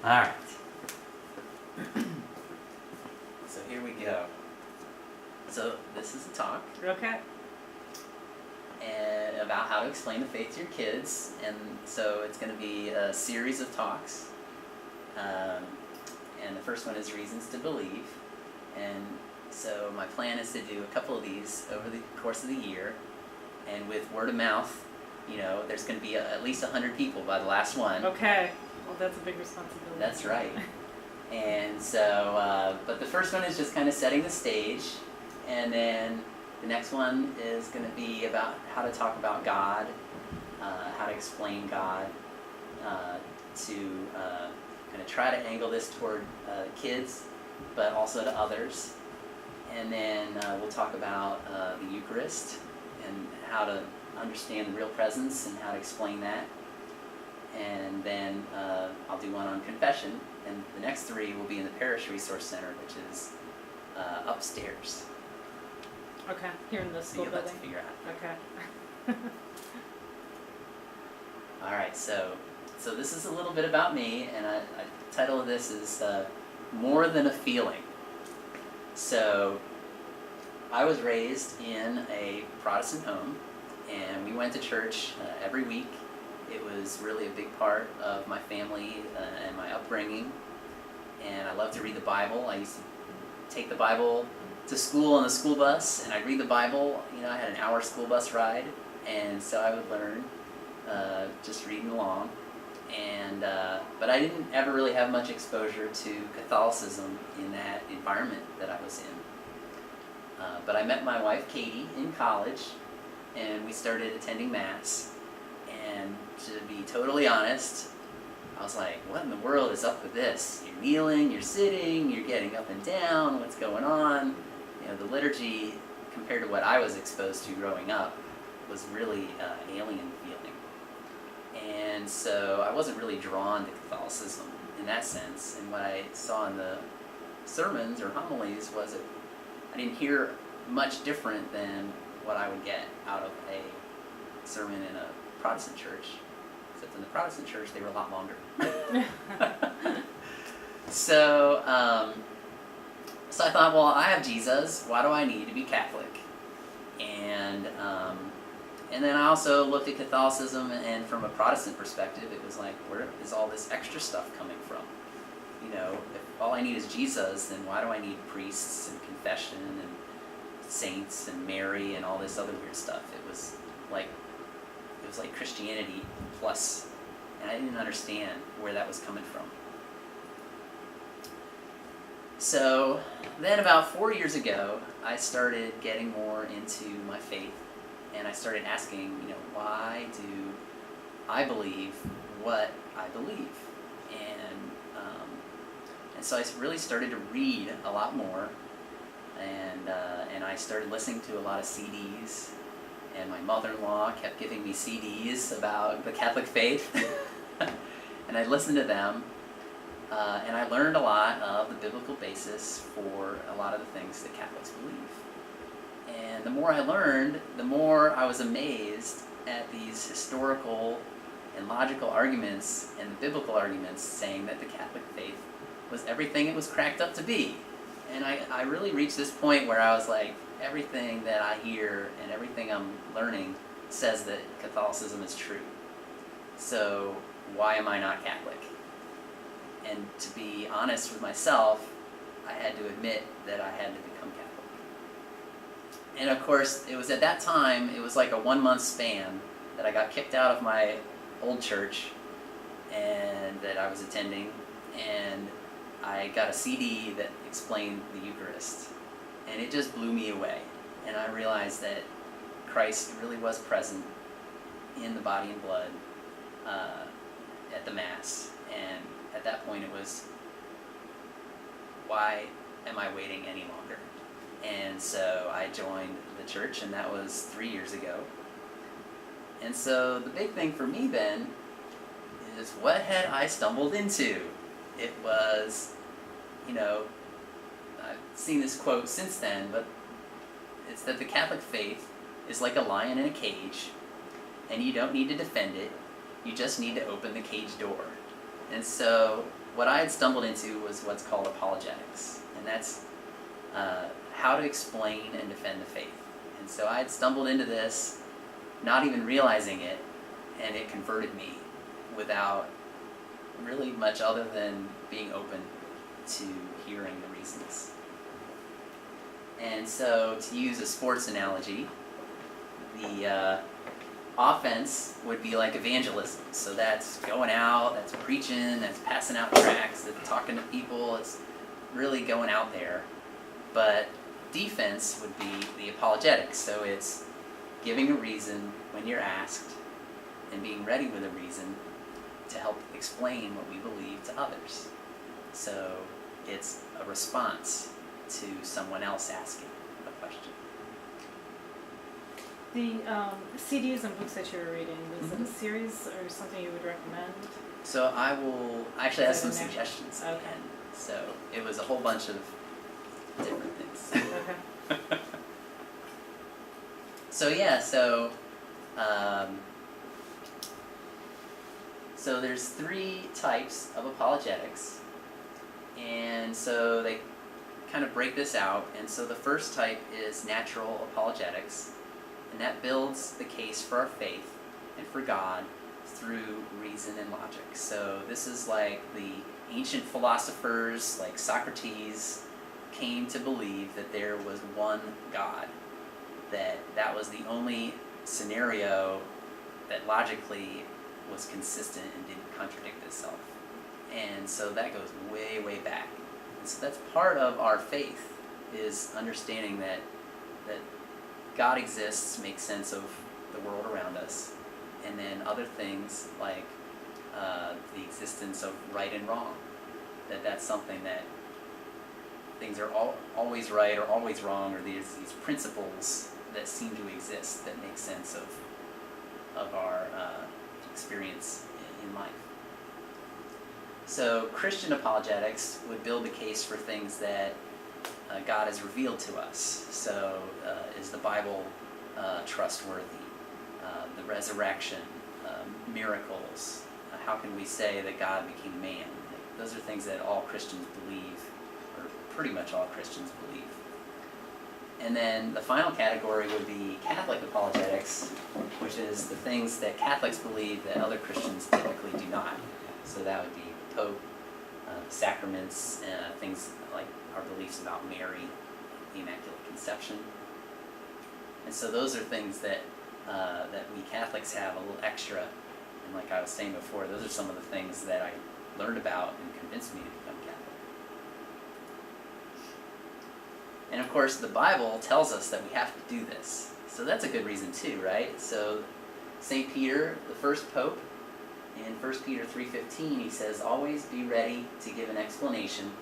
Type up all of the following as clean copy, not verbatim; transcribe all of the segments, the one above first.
Alright. So here we go. So this is a talk Okay. and about how to explain the faith to your kids. And so it's going to be a series of talks. And the first one is Reasons to Believe. And so my plan is to do a couple of these over the course of the year. And with word of mouth, you know, there's going to be at least 100 people by the last one. Okay. Well, that's a big responsibility. That's right. And so, but the first one is just kind of setting the stage. And then the next one is going to be about how to talk about God, how to explain God, to kind of try to angle this toward kids, but also to others. And then we'll talk about the Eucharist and how to understand the real presence and how to explain that. And then I'll do one on confession. And the next three will be in the Parish Resource Center, which is upstairs. Okay. Here in the So school you'll have to building. figure out. Okay. All right, so this is a little bit about me, and I title of this is More Than a Feeling. So I was raised in a Protestant home, and we went to church every week. It was really a big part of my family and my upbringing, and I love to read the Bible. I used to take the Bible to school on the school bus, and I'd read the Bible. You know, I had an hour school bus ride, and so I would learn just reading along. And but I didn't ever really have much exposure to Catholicism in that environment that I was in. But I met my wife Katie in college, and we started attending Mass. And to be totally honest, I was like, what in the world is up with this? You're kneeling, you're sitting, you're getting up and down, what's going on? You know, the liturgy, compared to what I was exposed to growing up, was really alien feeling. And so I wasn't really drawn to Catholicism in that sense. And what I saw in the sermons or homilies was that I didn't hear much different than what I would get out of a sermon in a Protestant church, except in the Protestant church they were a lot longer. So I thought, well, I have Jesus. Why do I need to be Catholic? And then I also looked at Catholicism, and from a Protestant perspective, it was like, where is all this extra stuff coming from? You know, if all I need is Jesus, then why do I need priests and confession and saints and Mary and all this other weird stuff? It was like Christianity plus, and I didn't understand where that was coming from. So then about 4 years ago, I started getting more into my faith, and I started asking, you know, why do I believe what I believe? And so I really started to read a lot more, and I started listening to a lot of CDs. And my mother-in-law kept giving me CDs about the Catholic faith, and I listened to them, and I learned a lot of the biblical basis for a lot of the things that Catholics believe. And the more I learned, the more I was amazed at these historical and logical arguments and the biblical arguments saying that the Catholic faith was everything it was cracked up to be. And I really reached this point where I was like, everything that I hear and everything I'm learning says that Catholicism is true. So why am I not Catholic? And to be honest with myself, I had to admit that I had to become Catholic. And of course, it was at that time, it was like a 1 month span that I got kicked out of my old church and that I was attending, and I got a CD that explained the Eucharist. And it just blew me away. And I realized that Christ really was present in the body and blood at the Mass. And at that point it was, why am I waiting any longer? And so I joined the church, and that was 3 years ago. And so the big thing for me then is, what had I stumbled into? It was, you know, I've seen this quote since then, but it's that the Catholic faith is like a lion in a cage, and you don't need to defend it, you just need to open the cage door. And so what I had stumbled into was what's called apologetics, and that's how to explain and defend the faith. And so I had stumbled into this, not even realizing it, and it converted me without really much other than being open to hearing the reasons. And so, to use a sports analogy, the offense would be like evangelism. So that's going out, that's preaching, that's passing out tracts, that's talking to people, it's really going out there. But defense would be the apologetics. So it's giving a reason when you're asked and being ready with a reason to help explain what we believe to others. So it's a response to someone else asking a question. The CDs and books that you were reading, was it Mhm. a series or something you would recommend? So I will actually have Is some that in there? suggestions at the Okay. end. So it was a whole bunch of different things. Okay. So yeah, so there's 3 types of apologetics, and so they kind of break this out. And so the first type is natural apologetics, and that builds the case for our faith and for God through reason and logic. So this is like the ancient philosophers like Socrates came to believe that there was one God, that was the only scenario that logically was consistent and didn't contradict itself. And so that goes way, way back. And so that's part of our faith, is understanding that God exists, makes sense of the world around us, and then other things like the existence of right and wrong, that's something that things are always right or always wrong, or these principles that seem to exist that make sense of our experience in life. So Christian apologetics would build the case for things that God has revealed to us. So is the Bible trustworthy? The resurrection, miracles. How can we say that God became man? Those are things that all Christians believe, or pretty much all Christians believe. And then the final category would be Catholic apologetics, which is the things that Catholics believe that other Christians typically do not. So that would be the Pope, sacraments, things like our beliefs about Mary, the Immaculate Conception. And so those are things that we Catholics have a little extra. And like I was saying before, those are some of the things that I learned about and convinced me to become Catholic. And of course, the Bible tells us that we have to do this. So that's a good reason too, right? So St. Peter, the first pope, in 1 Peter 3:15, he says, "Always be ready to give an explanation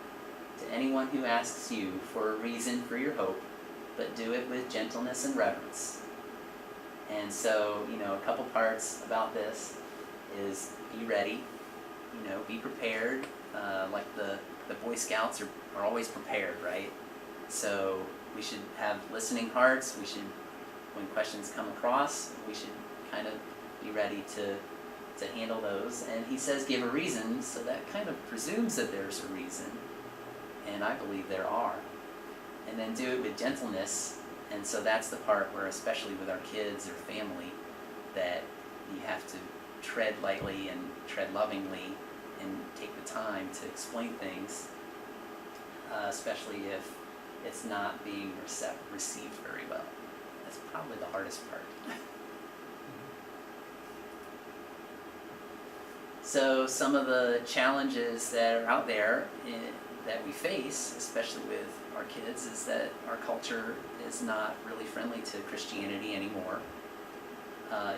to anyone who asks you for a reason for your hope, but do it with gentleness and reverence." And so, a couple parts about this is be ready, be prepared. Like the Boy Scouts are always prepared, right? So we should have listening hearts. We should, when questions come across, we should kind of be ready to handle those. And he says give a reason, so that kind of presumes that there's a reason. And I believe there are. And then do it with gentleness. And so that's the part where, especially with our kids or family, that you have to tread lightly and tread lovingly and take the time to explain things, especially if it's not being received very well. That's probably the hardest part. So some of the challenges that are out there that we face, especially with our kids, is that our culture is not really friendly to Christianity anymore.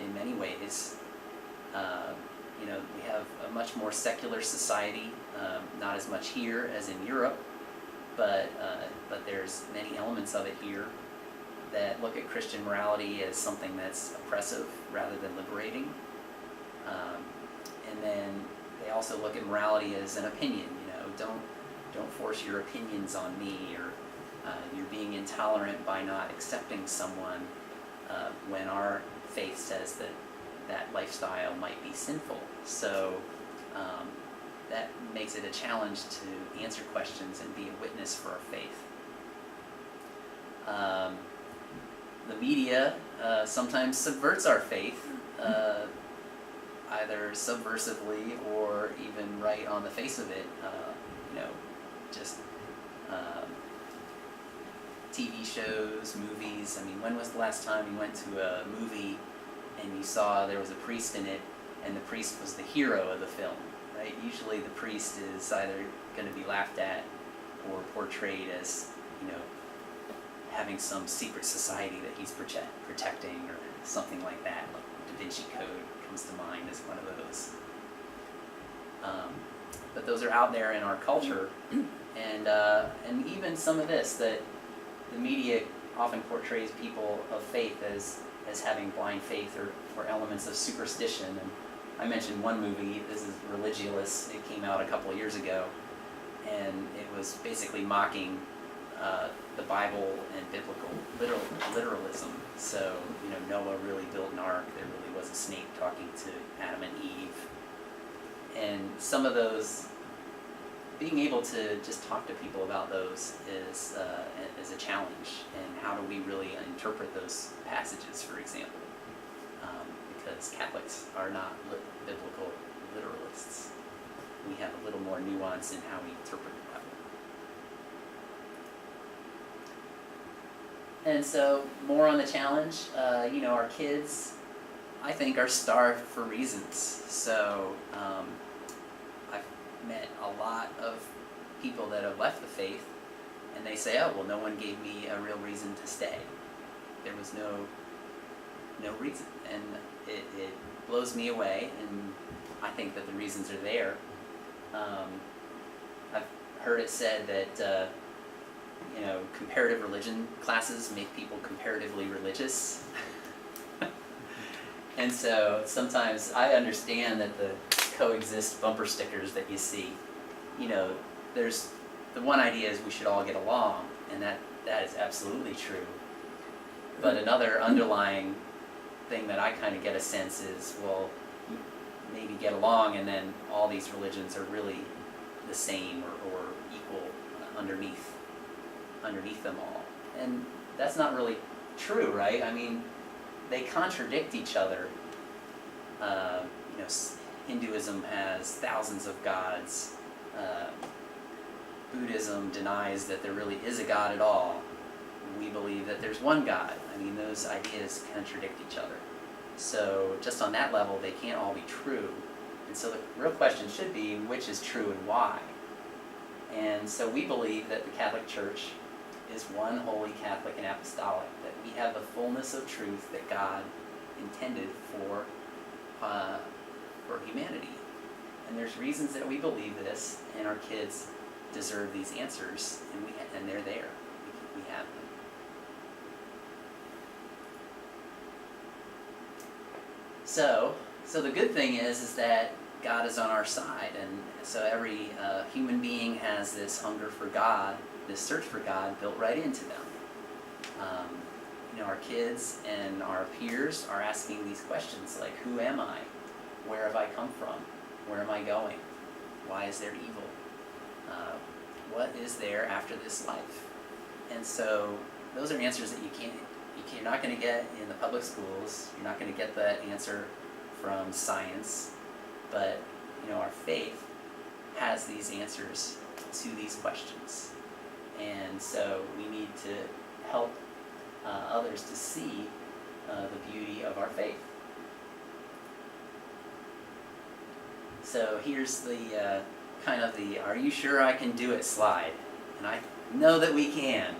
In many ways, we have a much more secular society. Not as much here as in Europe, but there's many elements of it here that look at Christian morality as something that's oppressive rather than liberating. And then they also look at morality as an opinion. Don't force your opinions on me, or you're being intolerant by not accepting someone when our faith says that lifestyle might be sinful. So that makes it a challenge to answer questions and be a witness for our faith. The media sometimes subverts our faith, either subversively or even right on the face of it. Just TV shows, movies. I mean, when was the last time you went to a movie and you saw there was a priest in it, and the priest was the hero of the film, right? Usually the priest is either going to be laughed at or portrayed as, having some secret society that he's protecting or something like that. Like Da Vinci Code comes to mind as one of those. But those are out there in our culture, and even some of this, that the media often portrays people of faith as having blind faith or elements of superstition. And I mentioned one movie, this is Religious, it came out a couple of years ago, and it was basically mocking the Bible and biblical literalism. So, Noah really built an ark, there really was a snake talking to Adam and Eve. And some of those, being able to just talk to people about those is a challenge. And how do we really interpret those passages, for example? Because Catholics are not biblical literalists. We have a little more nuance in how we interpret the Bible. And so, more on the challenge, our kids, I think, are starved for reasons. So, I've met a lot of people that have left the faith, and they say, oh, well, no one gave me a real reason to stay. There was no reason. And it blows me away, and I think that the reasons are there. I've heard it said that comparative religion classes make people comparatively religious. And so sometimes I understand that the coexist bumper stickers that you see, there's the one idea is we should all get along, and that is absolutely true. But another underlying thing that I kind of get a sense is, well, maybe get along, and then all these religions are really the same or equal underneath them all. And that's not really true, right? I mean, they contradict each other. Hinduism has thousands of gods. Buddhism denies that there really is a God at all. We believe that there's one God. I mean, those ideas contradict each other. So just on that level, they can't all be true. And so the real question should be, which is true and why? And so we believe that the Catholic Church is one holy, Catholic, and apostolic, that we have the fullness of truth that God intended for humanity. And there's reasons that we believe this, and our kids deserve these answers, and they're there. We have them. So the good thing is that God is on our side, and so every human being has this hunger for God, this search for God built right into them. Our kids and our peers are asking these questions like, who am I? Where have I come from? Where am I going? Why is there evil? What is there after this life? And so those are answers that you're not going to get in the public schools. You're not going to get that answer from science. But our faith has these answers to these questions. And so we need to help others to see the beauty of our faith. So here's the are you sure I can do it slide? And I know that we can.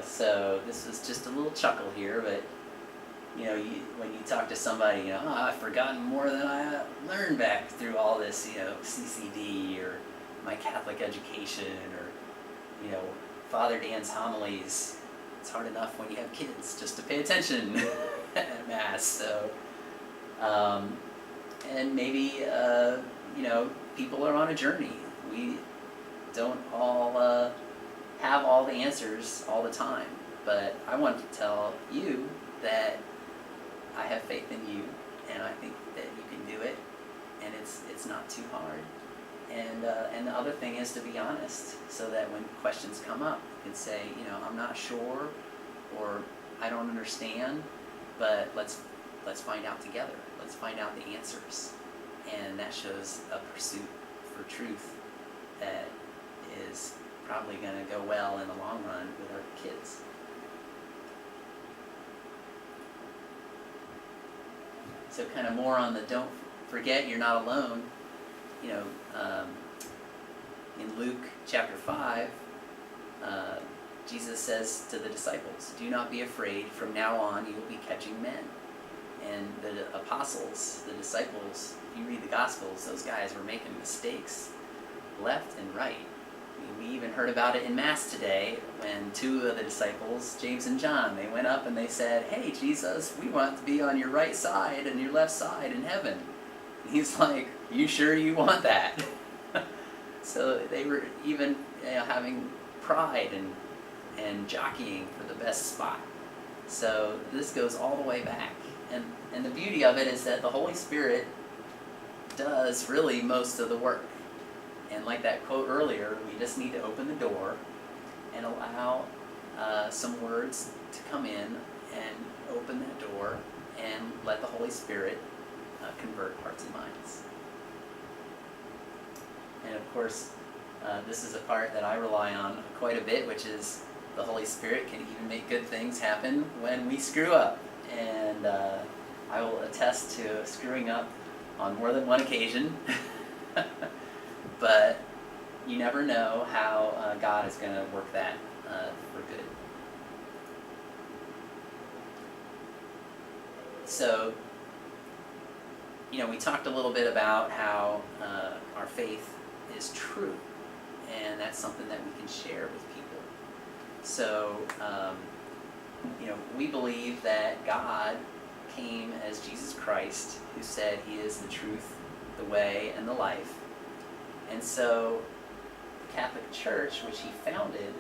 So this was just a little chuckle here, but when you talk to somebody, I've forgotten more than I learned back through all this, CCD or my Catholic education or, Father Dan's homilies. It's hard enough when you have kids just to pay attention at Mass. So, and maybe, people are on a journey. We don't all have all the answers all the time. But I want to tell you that I have faith in you, and I think that you can do it, and it's not too hard. And the other thing is to be honest, so that when questions come up, you can say, I'm not sure, or I don't understand, but let's find out together. Let's find out the answers. And that shows a pursuit for truth that is probably going to go well in the long run with our kids. So kind of more on the don't forget you're not alone. In Luke chapter 5, Jesus says to the disciples, "Do not be afraid. From now on you will be catching men." And the apostles, the disciples, if you read the Gospels, those guys were making mistakes left and right. We even heard about it in Mass today when two of the disciples, James and John, they went up and they said, "Hey, Jesus, we want to be on your right side and your left side in heaven." And he's like, "You sure you want that?" So they were even having pride and jockeying for the best spot. So this goes all the way back. And the beauty of it is that the Holy Spirit does really most of the work. And like that quote earlier, we just need to open the door and allow some words to come in and open that door and let the Holy Spirit convert hearts and minds. And of course, this is a part that I rely on quite a bit, which is the Holy Spirit can even make good things happen when we screw up. And I will attest to screwing up on more than one occasion. But you never know how God is going to work that for good. So, we talked a little bit about how our faith is true, and that's something that we can share with people. So, we believe that God came as Jesus Christ, who said he is the truth, the way, and the life. And so the Catholic Church, which he founded,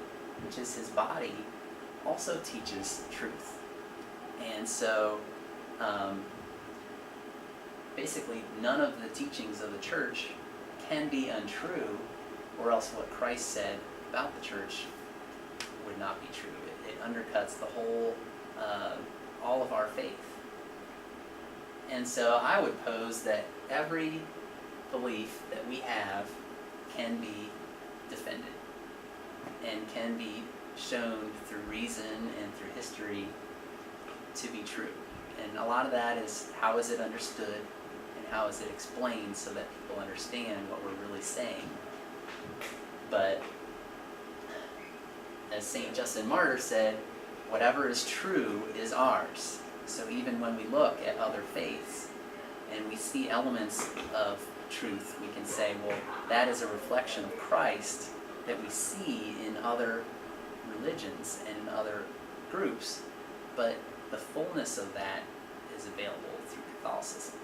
which is his body, also teaches truth. And so basically none of the teachings of the church can be untrue, or else what Christ said about the church would not be true. It undercuts the whole, all of our faith. And so I would pose that every belief that we have can be defended and can be shown through reason and through history to be true. And a lot of that is how is it understood and how is it explained so that people understand what we're really saying. But as St. Justin Martyr said, whatever is true is ours. So even when we look at other faiths and we see elements of truth, we can say, well, that is a reflection of Christ that we see in other religions and in other groups, but the fullness of that is available through Catholicism.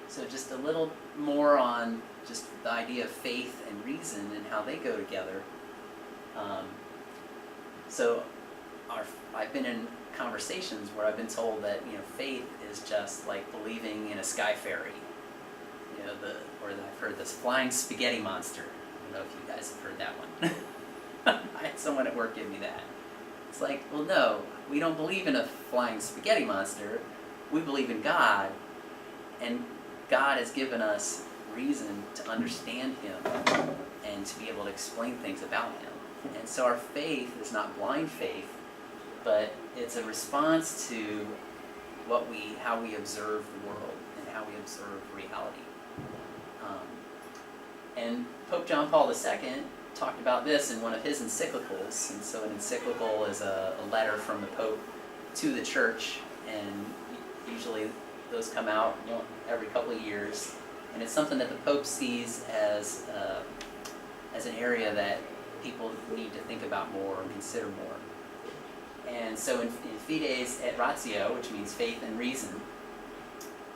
So just a little more on just the idea of faith and reason and how they go together. I've been in conversations where I've been told that faith is just like believing in a sky fairy, or I've heard this flying spaghetti monster. I don't know if you guys have heard that one. I had someone at work give me that. It's like, well, no, we don't believe in a flying spaghetti monster. We believe in God, and God has given us reason to understand Him and to be able to explain things about Him. And so our faith is not blind faith, but it's a response to how we observe the world and how we observe reality. And Pope John Paul II talked about this in one of his encyclicals. And so an encyclical is a letter from the Pope to the Church, and usually those come out every couple of years. And it's something that the Pope sees as an area that people need to think about more and consider more. And so in Fides et Ratio, which means faith and reason,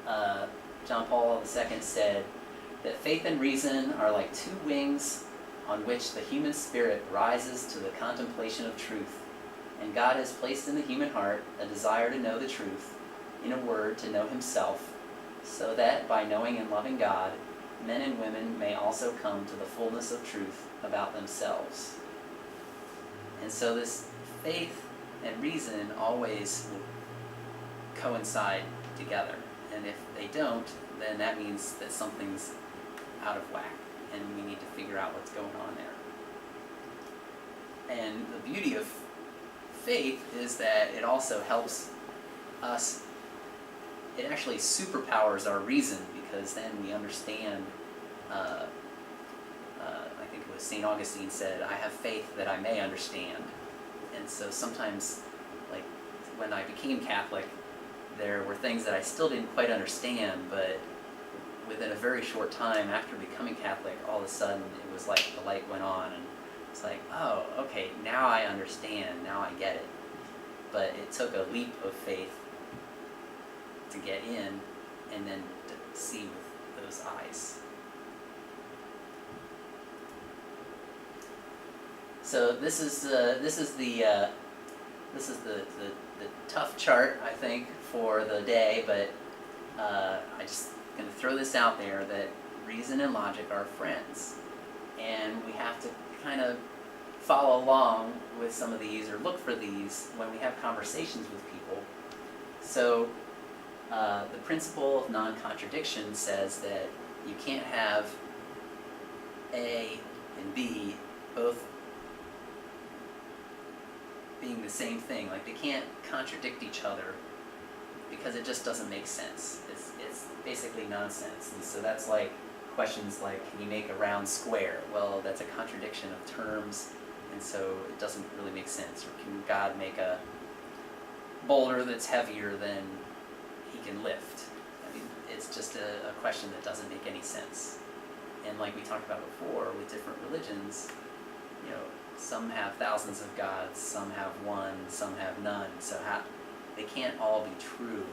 John Paul II said that faith and reason are like two wings on which the human spirit rises to the contemplation of truth. And God has placed in the human heart a desire to know the truth, in a word, to know Himself, so that by knowing and loving God, men and women may also come to the fullness of truth about themselves. And so this faith and reason always will coincide together. And if they don't, then that means that something's out of whack, and we need to figure out what's going on there. And the beauty of faith is that it also helps us, it actually superpowers our reason, because then we understand, I think it was St. Augustine said, I have faith that I may understand. And so sometimes, like when I became Catholic, there were things that I still didn't quite understand, but within a very short time after becoming Catholic, all of a sudden it was like the light went on, and it's like, oh, okay, now I understand, now I get it. But it took a leap of faith to get in, and then to see with those eyes. So this is the tough chart, I think, for the day, but I just going to throw this out there that reason and logic are friends, and we have to kind of follow along with some of these, or look for these when we have conversations with people. So the principle of non-contradiction says that you can't have A and B both being the same thing. Like, they can't contradict each other, because it just doesn't make sense. It's basically nonsense. And so that's like questions like, can you make a round square? Well, that's a contradiction of terms, and so it doesn't really make sense. Or can God make a boulder that's heavier than he can lift? I mean, it's just a question that doesn't make any sense. And like we talked about before, with different religions, you know, some have thousands of gods, some have one, some have none. So they can't all be true.